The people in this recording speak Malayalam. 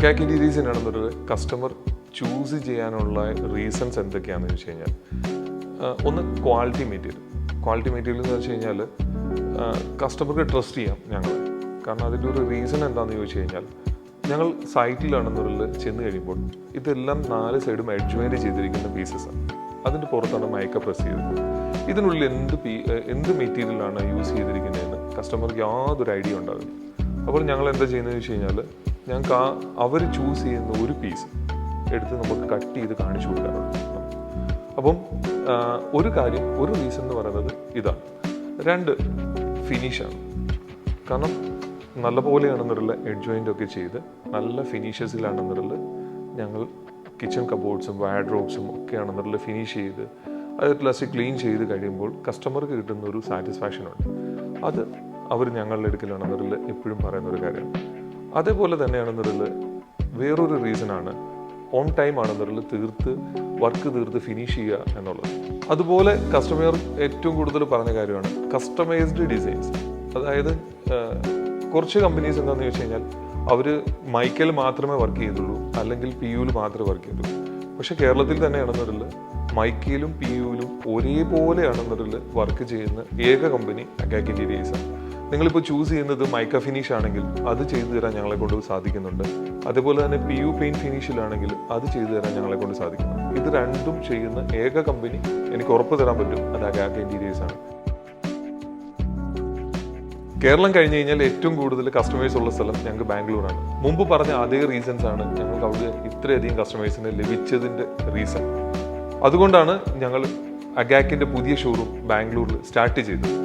അക്കാക്ക് ഇൻറ്റീരിയേഴ്സിനാണെന്നൊരു കസ്റ്റമർ ചൂസ് ചെയ്യാനുള്ള റീസൺസ് എന്തൊക്കെയാണെന്ന് വെച്ച് കഴിഞ്ഞാൽ, ഒന്ന് ക്വാളിറ്റി മെറ്റീരിയൽ എന്ന് വെച്ച് കഴിഞ്ഞാൽ കസ്റ്റമർക്ക് ട്രസ്റ്റ് ചെയ്യാം ഞങ്ങൾ. കാരണം അതിൻ്റെ ഒരു റീസൺ എന്താണെന്ന് ചോദിച്ചു കഴിഞ്ഞാൽ, ഞങ്ങൾ സൈറ്റിലാണെന്നുള്ളിൽ ചെന്ന് കഴിയുമ്പോൾ ഇതെല്ലാം 4 സൈഡും അഡ്ജോയിൻ്റ് ചെയ്തിരിക്കുന്ന പീസസാണ്. അതിൻ്റെ പുറത്താണ് മൈക്ക പ്രസ് ചെയ്തത്. ഇതിനുള്ളിൽ എന്ത് മെറ്റീരിയലാണ് യൂസ് ചെയ്തിരിക്കുന്നതെന്ന് കസ്റ്റമർക്ക് യാതൊരു ഐഡിയ ഉണ്ടാവില്ല. അപ്പോൾ ഞങ്ങൾ എന്താ ചെയ്യുന്നതെന്ന് വെച്ച് കഴിഞ്ഞാൽ, ഞങ്ങൾക്ക് അവർ ചൂസ് ചെയ്യുന്ന ഒരു പീസ് എടുത്ത് നമുക്ക് കട്ട് ചെയ്ത് കാണിച്ചു കൊടുക്കാറുണ്ട്. അപ്പം ഒരു റീസൺ എന്ന് പറയുന്നത് ഇതാണ്. 2 ഫിനിഷാണ്. കാരണം നല്ലപോലെയാണെന്നുള്ള എഡ്ജോയിൻ്റ് ഒക്കെ ചെയ്ത് നല്ല ഫിനിഷസിലാണെന്നുള്ള ഞങ്ങൾ കിച്ചൺ കബോർഡ്സും വാർഡ്രോബ്സും ഒക്കെയാണെന്നുള്ള ഫിനിഷ് ചെയ്ത് അത് പ്ലസ് ക്ലീൻ ചെയ്ത് കഴിയുമ്പോൾ കസ്റ്റമർക്ക് കിട്ടുന്ന ഒരു സാറ്റിസ്ഫാക്ഷനുണ്ട്. അത് അവർ ഞങ്ങളുടെ അടുക്കലാണെന്നുള്ള എപ്പോഴും പറയുന്നൊരു കാര്യമാണ്. അതേപോലെ തന്നെയാണെന്നുള്ള വേറൊരു റീസണാണ് ഓൺ ടൈം ആണെന്നുള്ള വർക്ക് തീർത്ത് ഫിനിഷ് ചെയ്യുക എന്നുള്ളത്. അതുപോലെ കസ്റ്റമർ ഏറ്റവും കൂടുതൽ പറഞ്ഞ കാര്യമാണ് കസ്റ്റമൈസ്ഡ് ഡിസൈൻസ്. അതായത് കുറച്ച് കമ്പനീസ് എന്താണെന്ന് വെച്ച് കഴിഞ്ഞാൽ അവർ മൈക്കയിൽ മാത്രമേ വർക്ക് ചെയ്തുള്ളൂ, അല്ലെങ്കിൽ പി യുവിൽ മാത്രമേ വർക്ക് ചെയ്തുള്ളൂ. പക്ഷേ കേരളത്തിൽ തന്നെയാണെന്നുള്ള മൈക്കയിലും പി യുവിലും ഒരേപോലെയാണെന്നുള്ള വർക്ക് ചെയ്യുന്ന ഏക കമ്പനി അക്കാക്ക് ഇൻറ്റീരിയേഴ്സാണ്. നിങ്ങളിപ്പോൾ ചൂസ് ചെയ്യുന്നത് മൈക്ക ഫിനിഷ് ആണെങ്കിൽ അത് ചെയ്തു തരാൻ ഞങ്ങളെ കൊണ്ട് സാധിക്കുന്നുണ്ട്. അതേപോലെ തന്നെ പി യു പെയിൻറ്റ് ഫിനിഷിലാണെങ്കിൽ അത് ചെയ്തു തരാൻ ഞങ്ങളെ കൊണ്ട് സാധിക്കുന്നുണ്ട്. ഇത് രണ്ടും ചെയ്യുന്ന ഏക കമ്പനി എനിക്ക് ഉറപ്പ് തരാൻ പറ്റും, അത് അക്കാക്ക ഇൻറ്റീരിയേഴ്സാണ്. കേരളം കഴിഞ്ഞ് കഴിഞ്ഞാൽ ഏറ്റവും കൂടുതൽ കസ്റ്റമേഴ്സ് ഉള്ള സ്ഥലം ഞങ്ങൾക്ക് ബാംഗ്ലൂരാണ്. മുമ്പ് പറഞ്ഞ അതേ റീസൺസ് ആണ് ഞങ്ങൾക്ക് അവിടെ ഇത്രയധികം കസ്റ്റമേഴ്സിന് ലഭിച്ചതിൻ്റെ റീസൺ. അതുകൊണ്ടാണ് ഞങ്ങൾ അക്കാക്കിൻ്റെ പുതിയ ഷോറൂം ബാംഗ്ലൂരിൽ സ്റ്റാർട്ട് ചെയ്തത്.